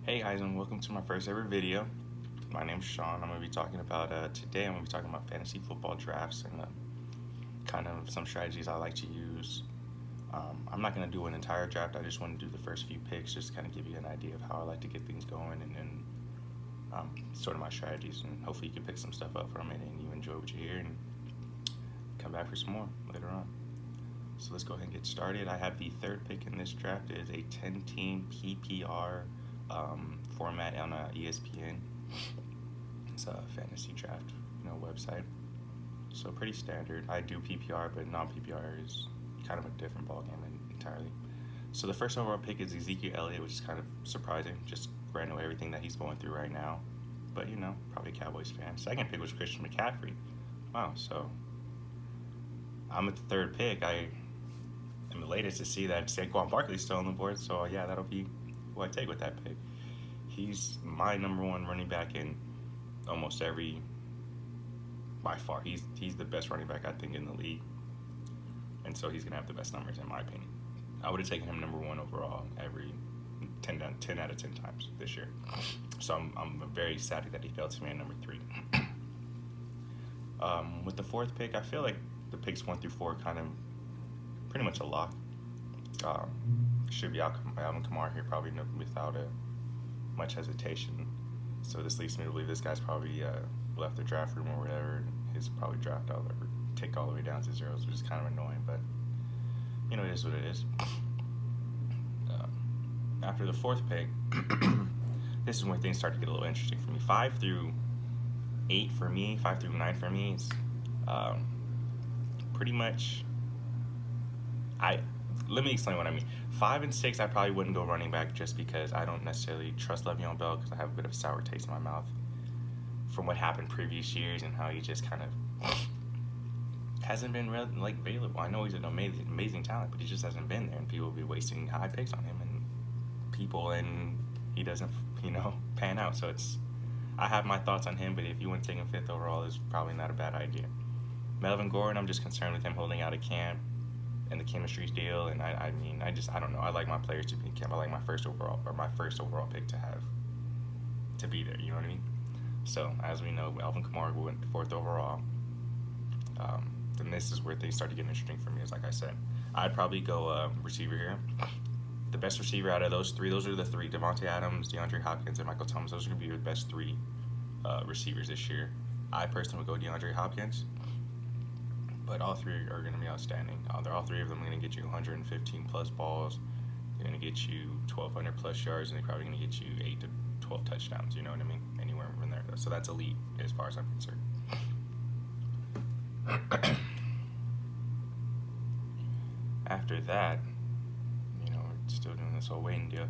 Hey guys, and welcome to my first ever video. My name's Sean. I'm going to be talking about, today I'm going to be talking about fantasy football drafts and kind of some strategies I like to use. I'm not going to do an entire draft, I just want to do the first few picks, just kind of give you an idea of how I like to get things going and sort of my strategies, and hopefully you can pick some stuff up from it and you enjoy what you hear and come back for some more later on. So let's go ahead and get started. I have the third pick in this draft. It is a 10-team PPR format on ESPN. It's a fantasy draft, website. So pretty standard. I do PPR, but non-PPR is kind of a different ballgame entirely. So the first overall pick is Ezekiel Elliott, which is kind of surprising. Just ran away everything that he's going through right now. But probably a Cowboys fan. Second pick was Christian McCaffrey. Wow, so I'm at the third pick. I am elated to see that Saquon Barkley's still on the board. So yeah, that'll be who I take with that pick. He's my number one running back in almost every, by far. He's the best running back I think in the league, and so he's gonna have the best numbers in my opinion. I would have taken him number one overall every 10 out of 10 times this year. So I'm very sad that he fell to me at number 3. With the fourth pick, I feel like the picks 1 through 4 kind of pretty much a lock. Should be Alvin Kamara here, probably without much hesitation. So this leads me to believe this guy's probably left the draft room or whatever. His probably draft all or take all the way down to zeros, which is kind of annoying, but it is what it is. After the fourth pick, this is when things start to get a little interesting for me. 5 through 8 for me, 5 through 9 for me is pretty much. Let me explain what I mean. 5 and 6, I probably wouldn't go running back just because I don't necessarily trust Le'Veon Bell, because I have a bit of a sour taste in my mouth from what happened previous years and how he just kind of hasn't been available. I know he's an amazing talent, but he just hasn't been there, and people will be wasting high picks on him, and he doesn't pan out. So I have my thoughts on him, but if you want to take him 5th overall, it's probably not a bad idea. Melvin Gordon, I'm just concerned with him holding out a camp and the chemistry's deal, and I don't know. I like my players to be in camp. I like my first overall pick to be there. You know what I mean? So as we know, Alvin Kamara went 4th overall. Then this is where things start to get interesting for me. Is like I said, I'd probably go receiver here. The best receiver out of those three, those are the three: Devontae Adams, DeAndre Hopkins, and Michael Thomas. Those are gonna be the best 3 receivers this year. I personally would go DeAndre Hopkins. But all 3 are going to be outstanding. All 3 of them are going to get you 115 plus balls. They're going to get you 1,200 plus yards, and they're probably going to get you 8 to 12 touchdowns. You know what I mean? Anywhere in there. So that's elite as far as I'm concerned. After that, we're still doing this whole waiting deal.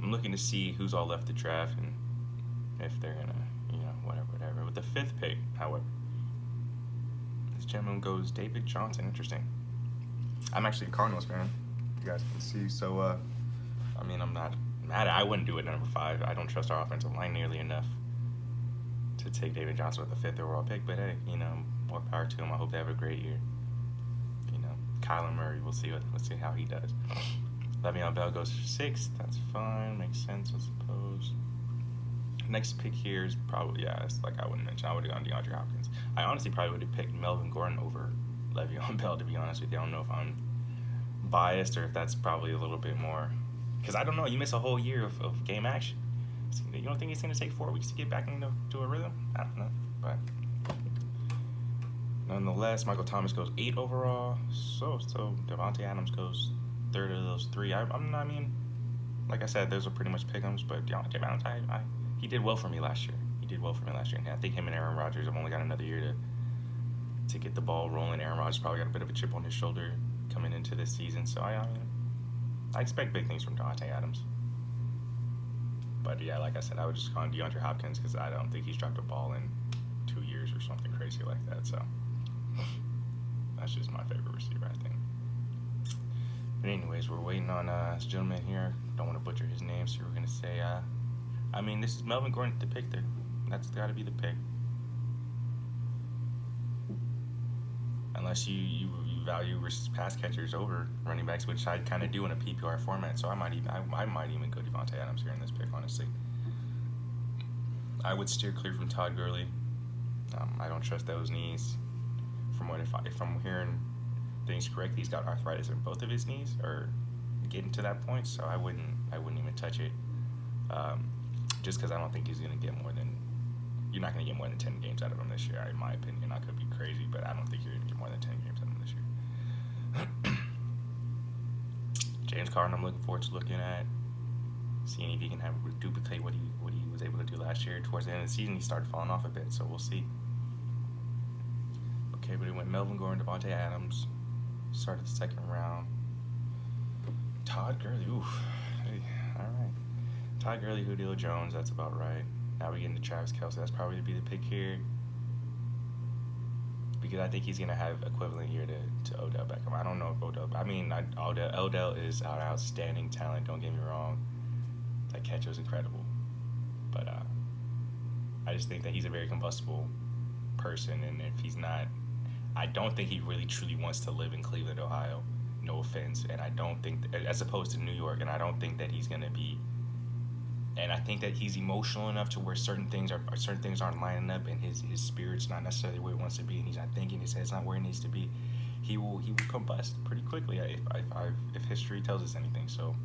I'm looking to see who's all left the draft and if they're going to, whatever. With the 5th pick, however, this gentleman goes David Johnson. Interesting. I'm actually a Cardinals fan, you guys can see. So, I'm not mad. I wouldn't do it number 5. I don't trust our offensive line nearly enough to take David Johnson with the 5th overall pick. But hey, more power to him. I hope they have a great year. Kyler Murray. We'll see how he does. Le'Veon Bell goes 6th. That's fine. Makes sense, I suppose. Next pick here is probably, it's like I wouldn't mention. I would have gone DeAndre Hopkins. I honestly probably would have picked Melvin Gordon over Le'Veon Bell, to be honest with you. I don't know if I'm biased or if that's probably a little bit more. Because I don't know. You miss a whole year of game action. You don't think it's going to take 4 weeks to get back into a rhythm? I don't know. But nonetheless, Michael Thomas goes 8 overall. So Devontae Adams goes 3rd of those 3. Like I said, those are pretty much pick-ems. But Devontae Adams, he did well for me last year. And I think him and Aaron Rodgers have only got another year to get the ball rolling. Aaron Rodgers probably got a bit of a chip on his shoulder coming into this season. So I expect big things from Devontae Adams. But yeah, like I said, I would just call him DeAndre Hopkins because I don't think he's dropped a ball in 2 years or something crazy like that. So that's just my favorite receiver, I think. But anyways, we're waiting on this gentleman here. Don't want to butcher his name, so we're going to say, this is Melvin Gordon to pick there. That's got to be the pick. Unless you value versus pass catchers over running backs, which I kind of do in a PPR format. So I might even go Devontae Adams here in this pick. Honestly, I would steer clear from Todd Gurley. I don't trust those knees. From what if I'm hearing things correctly, he's got arthritis in both of his knees, or getting to that point. So I wouldn't even touch it. Just because I don't think he's gonna get more than. You're not going to get more than 10 games out of him this year, in my opinion. I could be crazy, but I don't think you're going to get more than 10 games out of him this year. James Carden, I'm looking forward to looking at, seeing if he can duplicate what he was able to do last year. Towards the end of the season, he started falling off a bit, so we'll see. Okay, but it went Melvin Gordon, Devontae Adams, started the second round. Todd Gurley, oof. Hey, all right. Todd Gurley, Julio Jones, that's about right. Now we get into Travis Kelce. That's probably to be the pick here, because I think he's gonna have equivalent year to Odell Beckham. I don't know if Odell is an outstanding talent. Don't get me wrong. That catch was incredible, but I just think that he's a very combustible person, and if he's not, I don't think he really truly wants to live in Cleveland, Ohio. No offense, and I don't think as opposed to New York, and I don't think that he's gonna be. And I think that he's emotional enough to where certain things aren't lining up, and his spirit's not necessarily where he wants to be, and he's not thinking, his head's not where it needs to be. He will combust pretty quickly if history tells us anything. So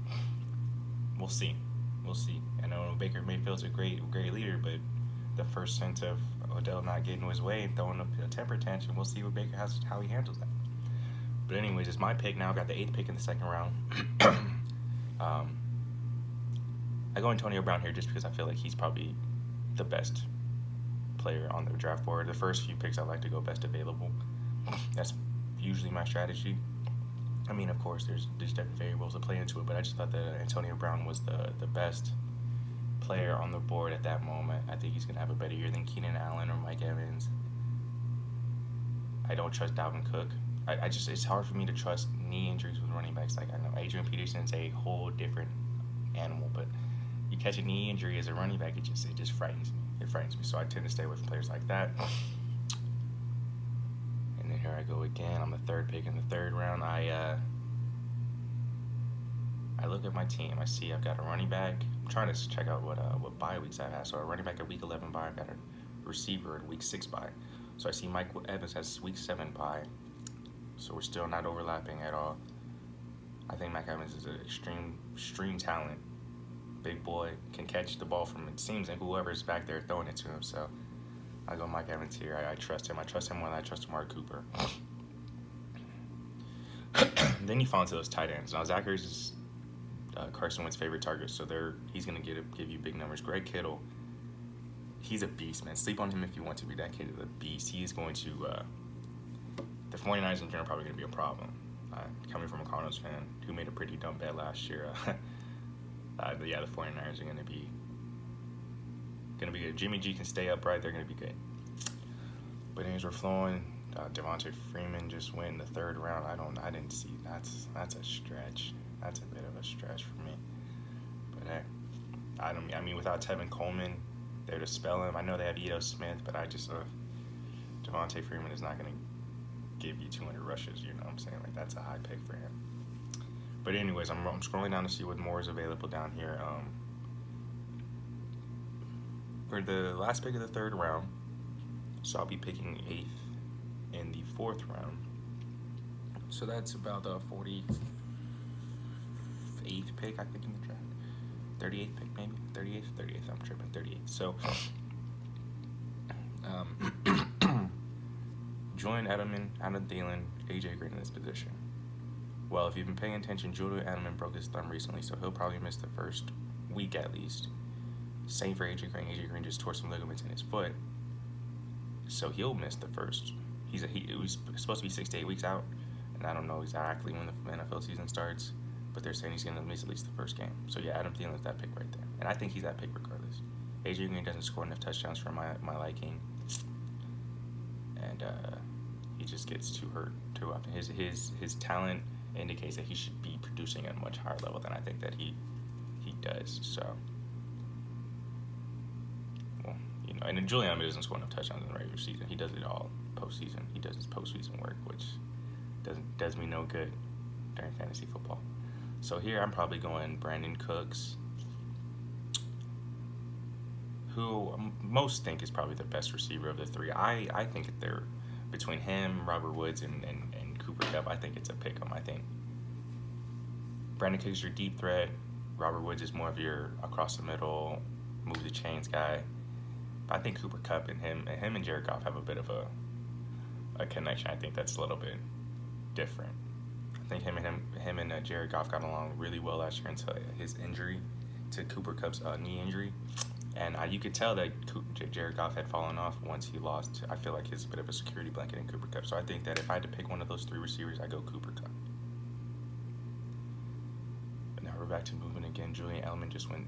we'll see. I know Baker Mayfield's a great leader, but the first sense of Odell not getting in his way and throwing a temper tantrum, we'll see what Baker how he handles that. But anyways, it's my pick now. I've got the 8th pick in the second round. I go Antonio Brown here just because I feel like he's probably the best player on the draft board. The first few picks I like to go best available. That's usually my strategy. I mean, of course, there's different variables that play into it, but I just thought that Antonio Brown was the best player on the board at that moment. I think he's going to have a better year than Keenan Allen or Mike Evans. I don't trust Dalvin Cook. It's hard for me to trust knee injuries with running backs. Like, I know Adrian Peterson's a whole different animal, but you catch a knee injury as a running back, it just frightens me. It frightens me. So I tend to stay away from players like that. And then here I go again. I'm the 3rd pick in the 3rd round. I look at my team. I see I've got a running back. I'm trying to check out what bye weeks I have. So a running back at week 11 bye. I've got a receiver at week 6 bye. So I see Mike Evans has week 7 bye. So we're still not overlapping at all. I think Mike Evans is an extreme talent. Big boy, can catch the ball from, it seems, and whoever's back there throwing it to him. So I go Mike Evans here. I trust him. I trust him more than I trust Amari Cooper. Then you fall into those tight ends. Now Zach Ertz is Carson Wentz's favorite target, so he's going to give you big numbers. Greg Kittle, he's a beast, man. Sleep on him if you want to be. That kid is a beast. He is going to the 49ers in general are probably going to be a problem. Coming from a Cardinals fan who made a pretty dumb bet last year. The 49ers are going to be good. Jimmy G can stay upright. They're going to be good. But anyways, we're flowing. Devontae Freeman just went in the 3rd round. I didn't see. That's a stretch. That's a bit of a stretch for me. But hey, I mean, without Tevin Coleman there to spell him, I know they have Ito Smith, but Devontae Freeman is not going to give you 200 rushes. You know what I'm saying? Like, that's a high pick for him. But anyways, I'm scrolling down to see what more is available down here. For the last pick of the 3rd round, so I'll be picking 8th in the 4th round. So that's about the 48th pick, I think, in the draft. 38th pick, maybe? 38th, I'm tripping, 38th. So, Julian Edelman, Adam Thielen, AJ Green in this position. Well, if you've been paying attention, Julian Edelman broke his thumb recently, so he'll probably miss the first week at least. Same for AJ Green. AJ Green just tore some ligaments in his foot, so he'll miss the first. He was supposed to be 6 to 8 weeks out, and I don't know exactly when the NFL season starts, but they're saying he's going to miss at least the first game. So yeah, Adam Thielen is that pick right there, and I think he's that pick regardless. AJ Green doesn't score enough touchdowns for my liking, and he just gets too hurt too often. His talent indicates that he should be producing at a much higher level than I think that he does. So, well, you know, and then Julian Edelman doesn't score enough touchdowns in the regular season. He does it all postseason. He does his postseason work, which does me no good during fantasy football. So here I'm probably going Brandon Cooks, who most think is probably the best receiver of the three. I think that they're between him, Robert Woods, and Cooper Kupp. I think it's a pick 'em. I think Brandon Cooks is your deep threat. Robert Woods is more of your across the middle, move the chains guy. But I think Cooper Kupp and him and Jared Goff have a bit of a connection. I think that's a little bit different. I think him and Jared Goff got along really well last year until his injury to Cooper Kupp's knee injury. And you could tell that Jared Goff had fallen off once he lost. I feel like he's a bit of a security blanket in Cooper Kupp. So I think that if I had to pick one of those three receivers, I go Cooper Kupp. But now we're back to moving again. Julian Edelman just went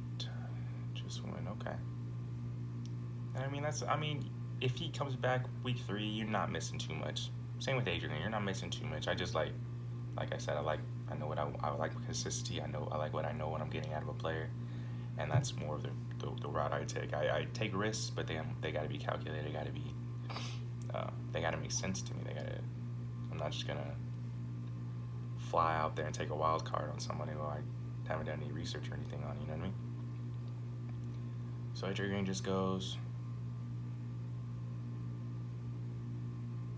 okay. And I mean, if he comes back week 3, you're not missing too much. Same with Adrian, you're not missing too much. I just like I said, I know what I like consistency. I like what I know when I'm getting out of a player. And that's more of the route I take. I take risks, but they got to be calculated. They got to make sense to me. I'm not just gonna fly out there and take a wild card on somebody who I haven't done any research or anything on. You know what I mean? So Adrian just goes,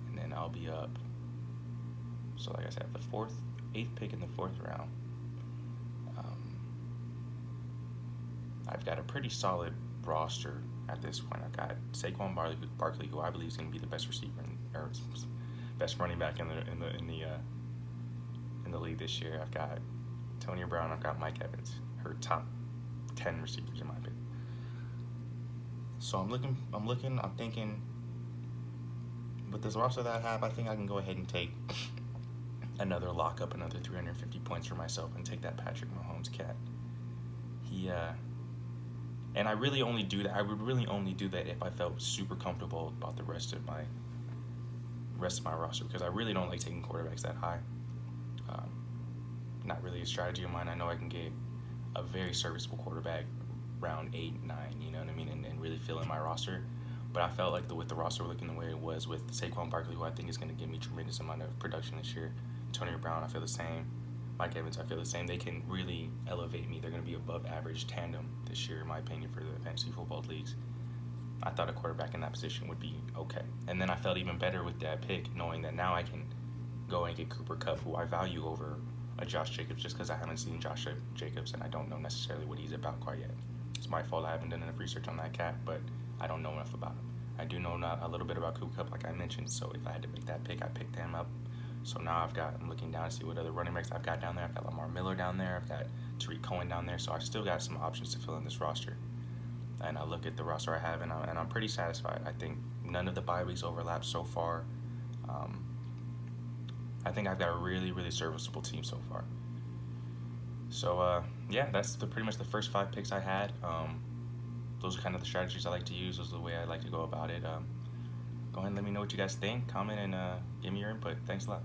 and then I'll be up. So like I said, the 8th pick in the 4th round. I've got a pretty solid roster at this point. I've got Saquon Barkley, who I believe is going to be the best receiver or best running back in the league this year. I've got Antonio Brown. I've got Mike Evans, her top 10 receivers in my opinion. So I'm thinking with this roster that I have, I think I can go ahead and take another lockup, another 350 points for myself, and take that Patrick Mahomes cat. And I really only do that. I would really only do that if I felt super comfortable about the rest of my roster, because I really don't like taking quarterbacks that high. Not really a strategy of mine. I know I can get a very serviceable quarterback round 8, 9. You know what I mean, and really fill in my roster. But I felt like with the roster looking the way it was with Saquon Barkley, who I think is going to give me tremendous amount of production this year. Antonio Brown, I feel the same. Mike Evans, I feel the same. They can really elevate me. They're going to be above average tandem this year, in my opinion, for the fantasy football leagues. I thought a quarterback in that position would be okay. And then I felt even better with that pick, knowing that now I can go and get Cooper Kupp, who I value over a Josh Jacobs, just because I haven't seen Josh Jacobs and I don't know necessarily what he's about quite yet. It's my fault. I haven't done enough research on that cat, but I don't know enough about him. I do know a little bit about Cooper Kupp, like I mentioned, so if I had to make that pick, I picked him up. So now I'm looking down to see what other running backs I've got down there. I've got Lamar Miller down there. I've got Tariq Cohen down there. So I've still got some options to fill in this roster. And I look at the roster I have, and I'm pretty satisfied. I think none of the bye weeks overlap so far. I think I've got a really, really serviceable team so far. So, yeah, that's pretty much the first 5 picks I had. Those are kind of the strategies I like to use. Those are the way I like to go about it. Go ahead and let me know what you guys think. Comment and give me your input. Thanks a lot.